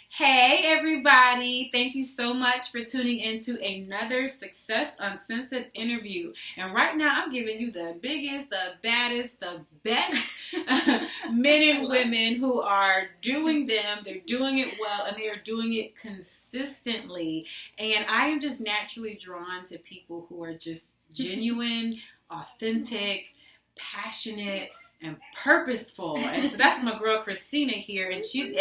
Hey everybody, thank you so much for tuning into another Success Uncensored interview. And right now I'm giving you the biggest, the baddest, the best men and women who are doing them. They're doing it well and they are doing it consistently. And I am just naturally drawn to people who are just genuine, authentic, passionate, and purposeful. And so that's my girl Christina here, and she's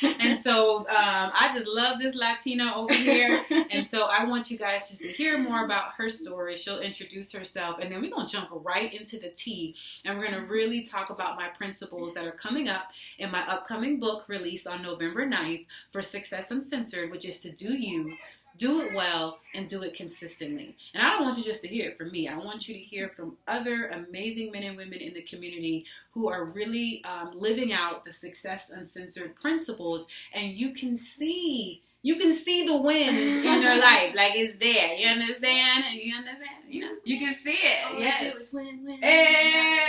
and so I just love this Latina over here. And so I want you guys just to hear more about her story. She'll introduce herself, and then we're going to jump right into the tea, and we're going to really talk about my principles that are coming up in my upcoming book release on November 9th for Success Uncensored, which is to do you, do it well, and do it consistently. And I don't want you just to hear it from me. I want you to hear from other amazing men and women in the community who are really living out the Success Uncensored principles. And you can see the wins in their life. Like, it's there. You understand? You understand? You know, you can see it. All yes. I do is win. Hey,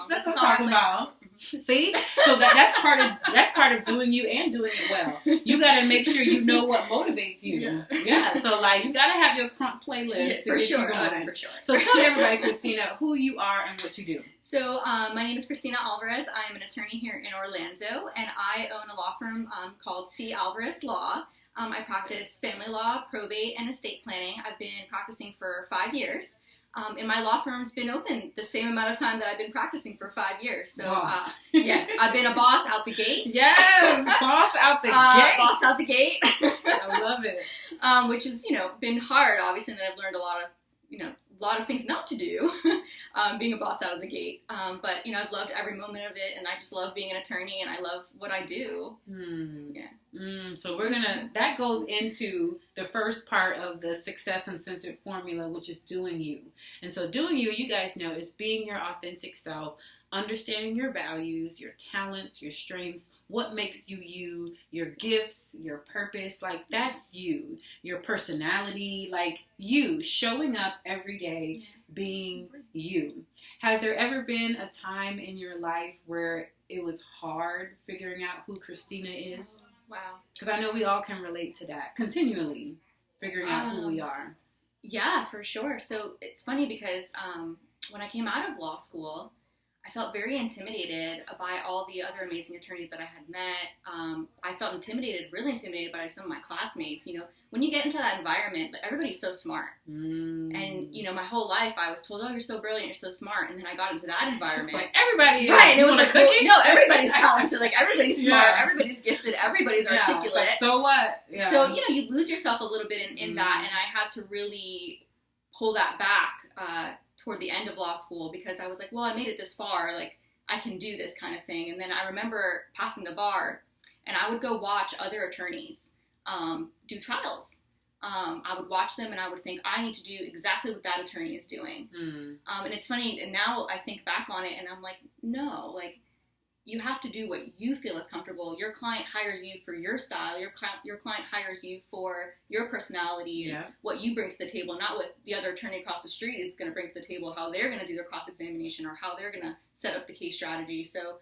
that's what I'm talking about. See, so that's part of doing you and doing it well. You got to make sure you know what motivates you. Yeah. So like you got to have your crunk playlist for sure. For sure. So tell everybody, Christina, who you are and what you do. So my name is Christina Alvarez. I am an attorney here in Orlando, and I own a law firm called Alvarez Law. I practice family law, probate, and estate planning. I've been practicing for 5 years. And my law firm's been open the same amount of time that I've been practicing for 5 years. So, yes, I've been a boss out the gate. Yes, boss out the gate. Boss out the gate. I love it. Which has, been hard, obviously, and I've learned a lot of things not to do, being a boss out of the gate. But, I've loved every moment of it, and I just love being an attorney, and I love what I do. Yeah. So that goes into the first part of the Success Uncensored formula, which is doing you. And so doing you guys know, is being your authentic self, understanding your values, your talents, your strengths, what makes you, your gifts, your purpose, like that's you, your personality, like you showing up every day, being you. Has there ever been a time in your life where it was hard figuring out who Christina is? Wow. Because I know we all can relate to that, continually figuring out who we are. Yeah, for sure. So it's funny because when I came out of law school, I felt very intimidated by all the other amazing attorneys that I had met. I felt really intimidated by some of my classmates. When you get into that environment, everybody's so smart. And, my whole life I was told, oh, you're so brilliant, you're so smart. And then I got into that environment. It's like everybody is. Right. It was like, no, everybody's talented. Like, everybody's smart, everybody's gifted, everybody's articulate. It's like, so what? Yeah. So, you lose yourself a little bit in that. And I had to really pull that back toward the end of law school, because I was like, well, I made it this far, like I can do this kind of thing. And then I remember passing the bar, and I would go watch other attorneys do trials. I would watch them and I would think, I need to do exactly what that attorney is doing. And it's funny, and now I think back on it and I'm like, no, like you have to do what you feel is comfortable. Your client hires you for your style. Your client hires you for your personality and what you bring to the table, not what the other attorney across the street is going to bring to the table, how they're going to do their cross-examination or how they're going to set up the case strategy. So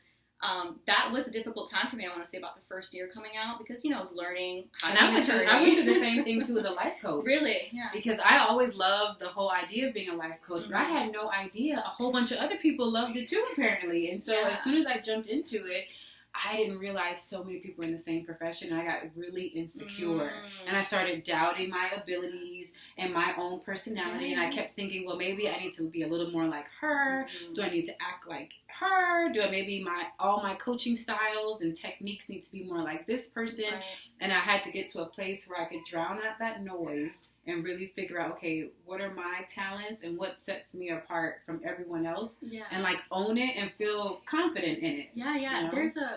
that was a difficult time for me, I want to say, about the first year coming out, because, I was learning how to be an attorney. I went through the same thing, too, as a life coach. Really? Yeah. Because I always loved the whole idea of being a life coach, but I had no idea a whole bunch of other people loved it, too, apparently. And so as soon as I jumped into it, I didn't realize so many people were in the same profession, and I got really insecure. And I started doubting my abilities and my own personality, and I kept thinking, well, maybe I need to be a little more like her. Do I need to act like her? Do I maybe all my coaching styles and techniques need to be more like this person? And I had to get to a place where I could drown out that noise and really figure out, okay, what are my talents and what sets me apart from everyone else? And like own it and feel confident in it.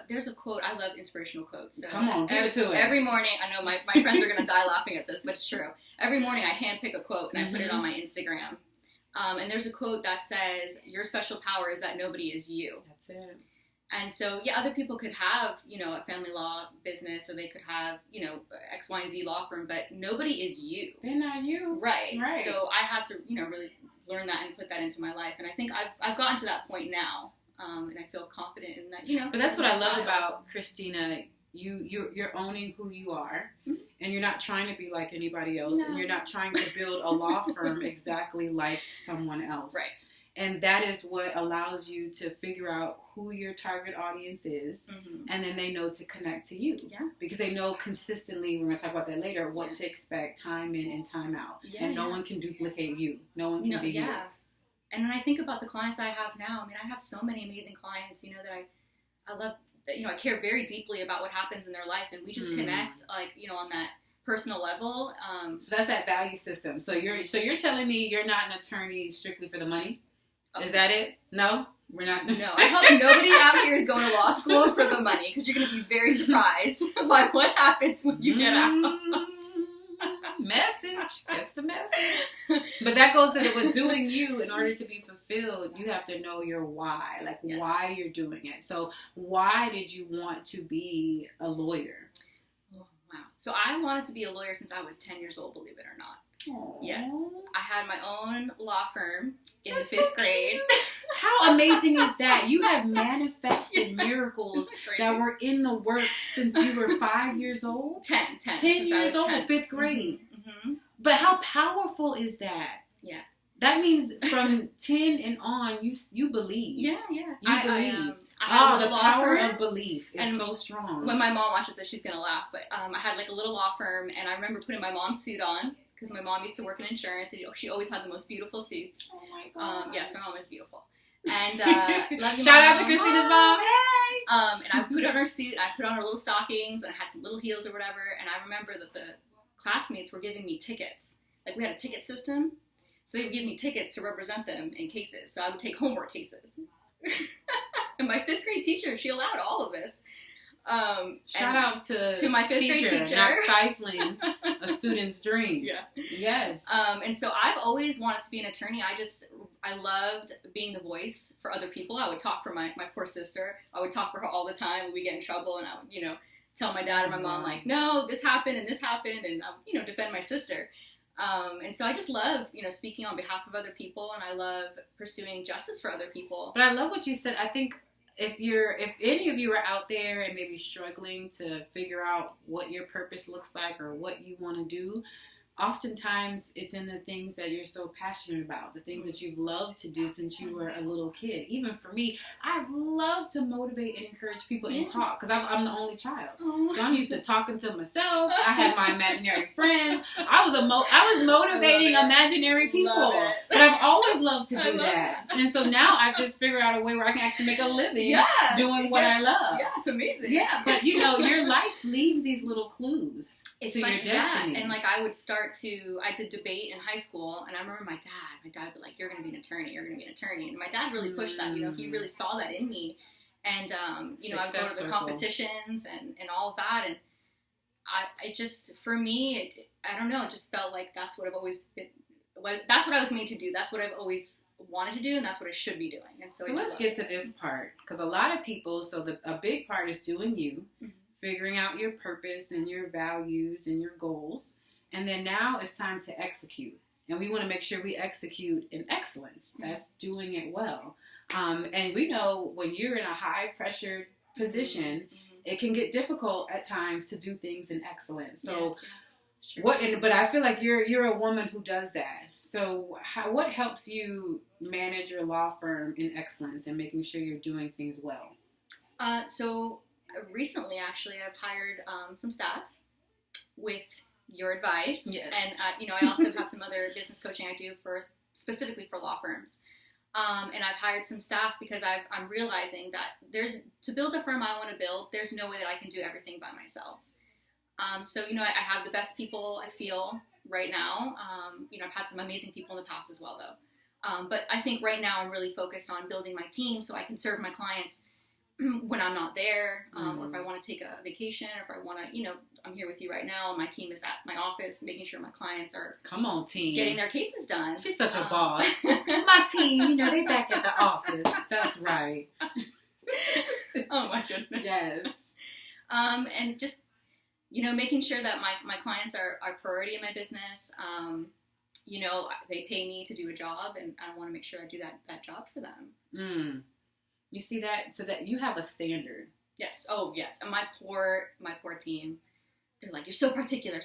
There's a quote. I love inspirational quotes. So come on, give it to us. Every morning, I know my friends are going to die laughing at this, but it's true. Every morning I handpick a quote and I put it on my Instagram. And there's a quote that says, your special power is that nobody is you. That's it. And so, other people could have, a family law business, or they could have, X, Y, and Z law firm, but nobody is you. They're not you. Right. So I had to, really learn that and put that into my life. And I think I've gotten to that point now. And I feel confident in that, But that's what I love about Christina. you're owning who you are, Mm-hmm. and you're not trying to be like anybody else, No. and you're not trying to build a law firm exactly like someone else. Right. And that is what allows you to figure out who your target audience is, Mm-hmm. and then they know to connect to you. Yeah. Because they know consistently, we're going to talk about that later, what to expect time in and time out. Yeah, and no one can duplicate you. No one can be you. Yeah. And when I think about the clients I have now, I mean, I have so many amazing clients, you know, that I love, that, you know, I care very deeply about what happens in their life, and we just connect, like, you know, on that personal level. So that's that value system. So you're telling me you're not an attorney strictly for the money? Is that it? No? We're not. No, I hope nobody out here is going to law school for the money, because you're going to be very surprised by what happens when you get out. Message. Catch the message. But that goes to with doing you. In order to be fulfilled, you have to know your why, like why you're doing it. So why did you want to be a lawyer? Oh, wow. So I wanted to be a lawyer since I was 10 years old, believe it or not. Aww. Yes. I had my own law firm in That's the 5th so grade. cute. How amazing is that? You have manifested miracles that were in the works since you were 5 years old? 10 years old, 10. 5th grade. Mm-hmm. But how powerful is that? Yeah. That means from 10 and on, you believe. Yeah. You believed. I had a the little law power firm. of belief is And so strong. When my mom watches this, she's going to laugh. But I had like a little law firm, and I remember putting my mom's suit on, because my mom used to work in insurance, and she always had the most beautiful suits. Oh my God. Yes, my mom is beautiful. And love you, Shout Mom. out to Christina's mom. Hey! And I put on her suit, I put on her little stockings, and I had some little heels or whatever. And I remember that the classmates were giving me tickets. Like, we had a ticket system, so they would give me tickets to represent them in cases. So I would take homework cases. And my 5th grade teacher, she allowed all of this. Shout out to my 5th grade teacher. Not stifling a student's dream. Yeah. Yes. And so I've always wanted to be an attorney. I loved being the voice for other people. I would talk for my poor sister. I would talk for her all the time when we get in trouble, and I would, you know, tell my dad and my mom, like, no, this happened, and you know, defend my sister. And so I just love, you know, speaking on behalf of other people, and I love pursuing justice for other people. But I love what you said. I think if any of you are out there and maybe struggling to figure out what your purpose looks like or what you want to do, oftentimes it's in the things that you're so passionate about, the things that you've loved to do since you were a little kid. Even for me, I love to motivate and encourage people and talk, because I'm the only child. So I'm used to talking to myself. I had my imaginary friends. I was motivating imaginary people. But I've always loved to do that. And so now I've just figured out a way where I can actually make a living doing what I love. Yeah, it's amazing. Yeah, but you know, your life leaves these little clues to your destiny. Yeah. And like I did debate in high school, and I remember my dad would be like, you're going to be an attorney. And my dad really pushed that, you know, he really saw that in me. And, you know, I would go to the competitions and all of that. And I just, for me, I don't know, it just felt like that's what that's what I was made to do. That's what I've always wanted to do, and that's what I should be doing. And so let's get to this part, because a lot of people, a big part is doing you, figuring out your purpose and your values and your goals. And then now it's time to execute. And we want to make sure we execute in excellence. That's doing it well. And we know when you're in a high pressure position, it can get difficult at times to do things in excellence. So but I feel like you're a woman who does that. So what helps you manage your law firm in excellence and making sure you're doing things well? So recently, actually, I've hired some staff with your advice. Yes. And, you know, I also have some other business coaching I do specifically for law firms. And I've hired some staff because I'm realizing that to build the firm I want to build, there's no way that I can do everything by myself. So, you know, I have the best people, I feel, right now. You know, I've had some amazing people in the past as well, though. But I think right now I'm really focused on building my team so I can serve my clients when I'm not there, or if I want to take a vacation, or if I want to, you know, I'm here with you right now, and my team is at my office, making sure my clients are getting their cases done. She's such a boss. My team, you know, they back at the office. That's right. Oh my goodness. Yes. And just, you know, making sure that my clients are priority in my business. You know, they pay me to do a job, and I want to make sure I do that job for them. You see that? So that you have a standard. Yes. Oh, yes. And my poor team. They're like, you're so particular,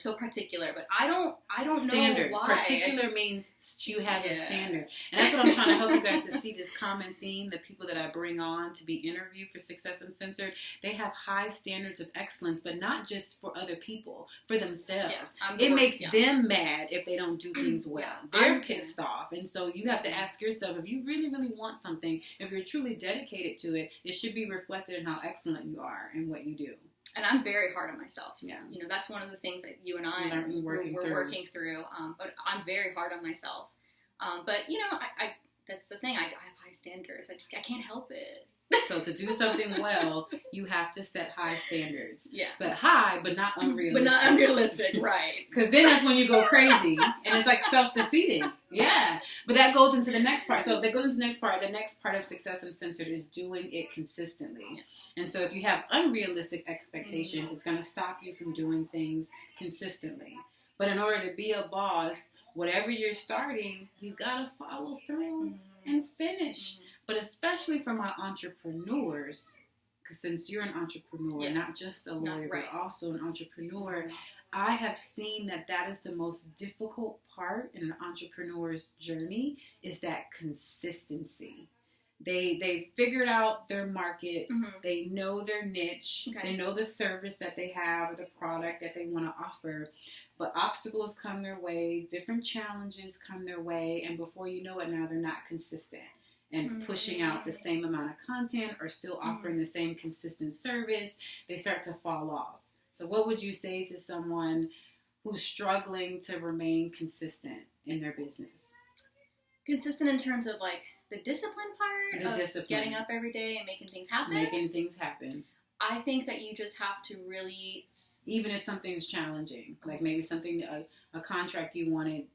but I don't standard. know why. Particular means she has a standard. And that's what I'm trying to help you guys to see, this common theme. The people that I bring on to be interviewed for Success Uncensored, they have high standards of excellence, but not just for other people, for themselves. Yes, it makes them mad if they don't do things well. They're pissed off. And so you have to ask yourself, if you really, really want something, if you're truly dedicated to it, it should be reflected in how excellent you are and what you do. And I'm very hard on myself. Yeah. You know, that's one of the things that you and I we're working through. But I'm very hard on myself. But, you know, I that's the thing. I have high standards. I can't help it. So to do something well, you have to set high standards. Yeah. But not unrealistic. But not unrealistic, right. Because then that's when you go crazy. And it's like self-defeating. Yeah. But that goes into the next part. So that goes into the next part. The next part of Success Uncensored is doing it consistently. Yes. And so if you have unrealistic expectations, it's going to stop you from doing things consistently. But in order to be a boss, whatever you're starting, you got to follow through and finish. But especially for my entrepreneurs, because since you're an entrepreneur, not just a lawyer, but also an entrepreneur, I have seen that is the most difficult part in an entrepreneur's journey, is that consistency. They figured out their market. They know their niche. They know the service that they have or the product that they want to offer. But obstacles come their way. Different challenges come their way. And before you know it now, they're not consistent and pushing out the same amount of content or still offering the same consistent service. They start to fall off. So what would you say to someone who's struggling to remain consistent in their business? Consistent in terms of like the discipline part, getting up every day and making things happen. I think that you just have to really, even if something's challenging, like maybe something, a contract you wanted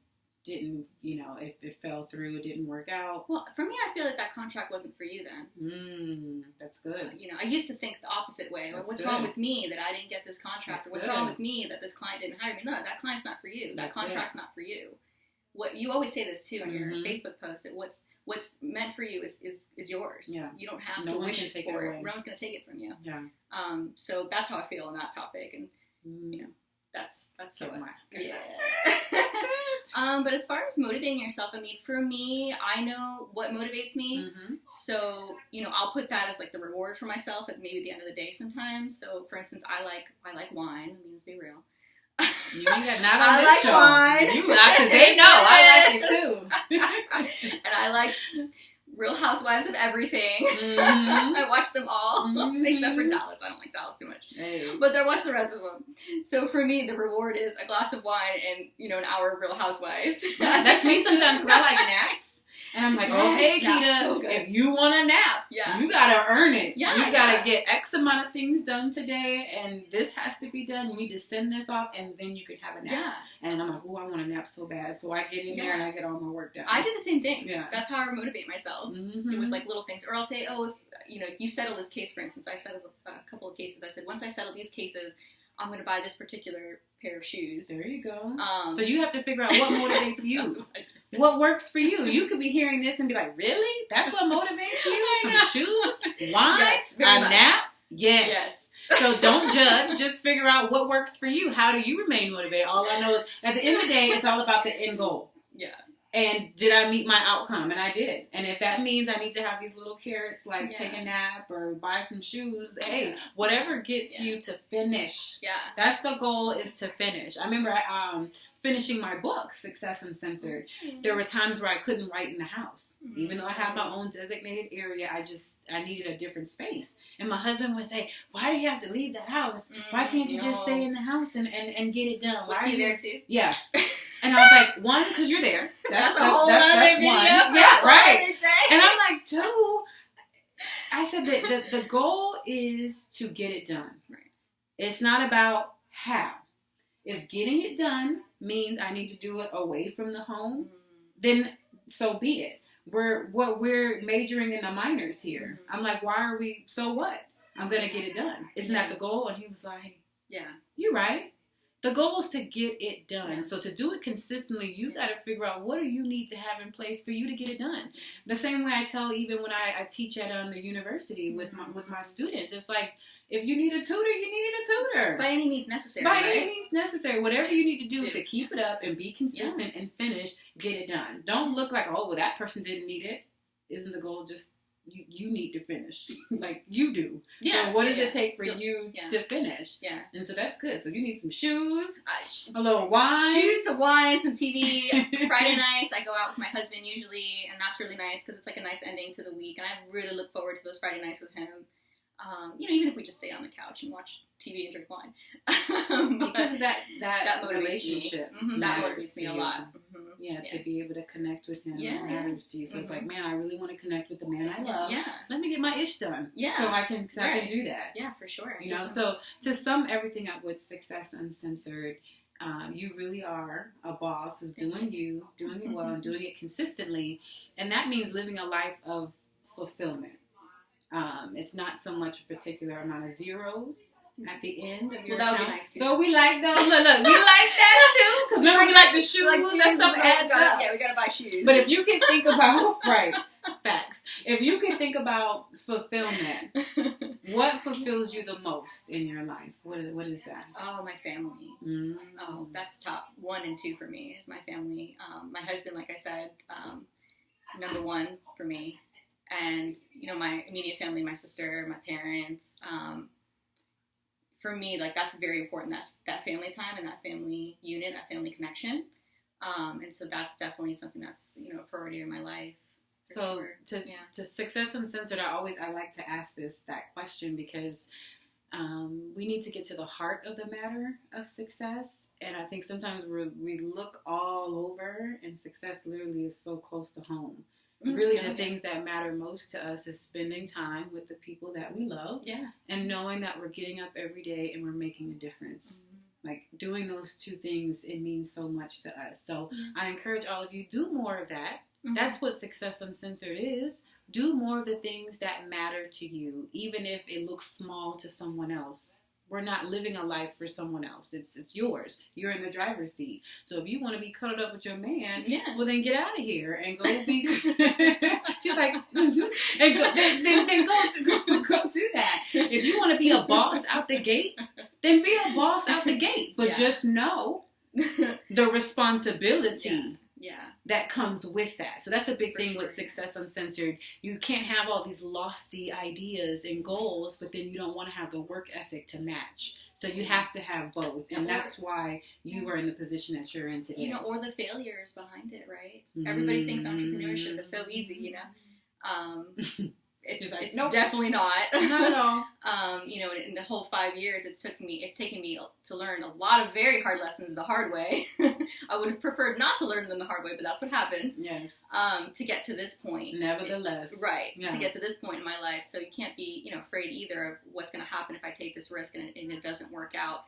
didn't, it fell through, it didn't work out. Well, for me, I feel like that contract wasn't for you then. That's good. I used to think the opposite way. What's wrong with me that I didn't get this contract? Or what's wrong with me that this client didn't hire me? No, that client's not for you. That contract's not for you. What you always say this too in your Facebook post. What's meant for you is yours. Yeah. You don't have to wish for it. No one's going to take it from you. Yeah. So that's how I feel on that topic, and that's how but as far as motivating yourself, I mean, for me, I know what motivates me. So I'll put that as like the reward for myself at maybe the end of the day sometimes. So for instance, I like wine. I mean, let's be real. You ain't got not on this show. Wine. Because they know I like it too. And I like Real Housewives of everything. I watch them all, except for Dallas. I don't like Dallas too much. Hey. But I watch the rest of them. So for me, the reward is a glass of wine and an hour of Real Housewives. That's me sometimes because I like naps. And I'm like, hey, Keita, so if you want a nap, you got to earn it. Yeah, you got to get X amount of things done today, and this has to be done. You need to send this off, and then you can have a nap. Yeah. And I'm like, I want a nap so bad. So I get in there, and I get all my work done. I do the same thing. Yeah. That's how I motivate myself with, like, little things. Or I'll say, if you settle this case, for instance, I settled a couple of cases. I said, once I settle these cases, I'm going to buy this particular pair of shoes. There you go. So you have to figure out what motivates you. What works for you. You could be hearing this and be like, really? That's what motivates you? Some shoes? Wine? Yes, a nap? Yes. So don't judge. Just figure out what works for you. How do you remain motivated? All I know is at the end of the day, it's all about the end goal. Yeah. And did I meet my outcome? And I did. And if that means I need to have these little carrots, like take a nap or buy some shoes, hey, whatever gets you to finish. Yeah. That's the goal, is to finish. I remember finishing my book, Success Uncensored. There were times where I couldn't write in the house. Even though I have my own designated area, I needed a different space. And my husband would say, why do you have to leave the house? Why can't you just stay in the house and get it done? Was he there too? Yeah. And I was like, one, because you're there. That's a whole other video. Yeah, right. And I'm like, two, I said that the goal is to get it done. Right. It's not about how. If getting it done means I need to do it away from the home, then so be it. We're majoring in the minors here. I'm like, why are we, so what? I'm going to get it done. Isn't that the goal? And he was like, yeah, you're right. The goal is to get it done. So to do it consistently, you got to figure out what do you need to have in place for you to get it done. The same way I tell even when I teach at the university with my students, it's like, If you need a tutor, you need a tutor. By any means necessary. By right? any means necessary. Whatever you need to do to keep it up and be consistent and finish, get it done. Don't look like, oh, well, that person didn't need it. Isn't the goal just you need to finish? Like you do. Yeah. So what does it take for you to finish? Yeah. And so that's good. So you need some shoes, a little wine. Shoes, some wine, some TV. Friday nights, I go out with my husband usually, and that's really nice because it's like a nice ending to the week, and I really look forward to those Friday nights with him. Even if we just stay on the couch and watch TV and drink wine. Because that relationship that motivates me a lot. To be able to connect with him matters to you. So it's like, man, I really want to connect with the man I love. Yeah. Let me get my ish done. Yeah. So I can do that. Yeah, for sure. You know, so to sum everything up with Success Uncensored, you really are a boss who's doing it well, and doing it consistently. And that means living a life of fulfillment. It's not so much a particular amount of zeros at the end of your that account. would be nice too. So we like those. Look, we like that too. Because remember, we like the shoes. That stuff adds up. Yeah, we gotta buy shoes. But if you can think about facts. If you can think about fulfillment, what fulfills you the most in your life? What is that? Oh, my family. Mm-hmm. Oh, that's top 1 and 2 for me. Is my family. My husband, like I said, number 1 for me. And, my immediate family, my sister, my parents, for me, like, that's very important, that family time and that family unit, that family connection. And so that's definitely something that's, a priority in my life. So to Success Uncensored, I like to ask that question because we need to get to the heart of the matter of success. And I think sometimes we look all over, and success literally is so close to home. Really, the things that matter most to us is spending time with the people that we love, and knowing that we're getting up every day and we're making a difference. Like doing those 2 things, it means so much to us. So I encourage all of you, do more of that. That's what Success Uncensored is. Do more of the things that matter to you, even if it looks small to someone else. We're not living a life for someone else. It's yours. You're in the driver's seat. So if you want to be cuddled up with your man, well then get out of here and go be. She's like, and go, then go do that. If you want to be a boss out the gate, then be a boss out the gate. But just know the responsibility. That comes with that. So that's a big thing with Success Uncensored. You can't have all these lofty ideas and goals, but then you don't want to have the work ethic to match. So you have to have both. And that's why you are in the position that you're in today. Or the failures behind it, right? Everybody thinks entrepreneurship is so easy, It's definitely not. Not at all. In the whole 5 years, it's taken me to learn a lot of very hard lessons the hard way. I would have preferred not to learn them the hard way, but that's what happened. Yes. To get to this point. Nevertheless. Right. Yeah. To get to this point in my life. So you can't be, afraid either of what's going to happen if I take this risk and it doesn't work out.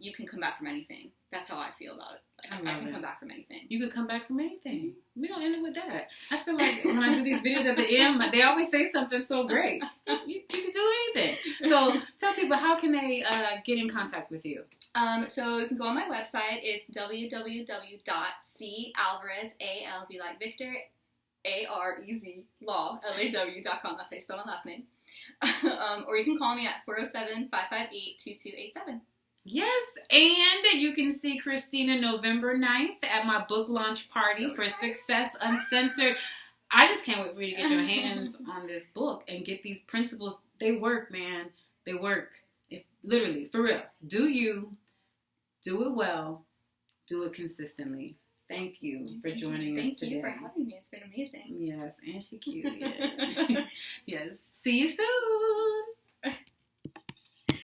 You can come back from anything. That's how I feel about it. I can come back from anything. You can come back from anything. We're going to end it with that. I feel like when I do these videos at the end, they always say something so great. You can do anything. So tell people, how can they get in contact with you? So you can go on my website. It's www.calvarez, A-L-V like Victor, A-R-E-Z, law, L-A-W.com. That's how you spell my last name. Or you can call me at 407-558-2287. Yes, and you can see Christina November 9th at my book launch party for Success Uncensored. I just can't wait for you to get your hands on this book and get these principles. They work, man. They work. Literally, for real. Do you. Do it well. Do it consistently. Thank you for joining us today. Thank you for having me. It's been amazing. Yes, and she cute. Yes. Yes. See you soon.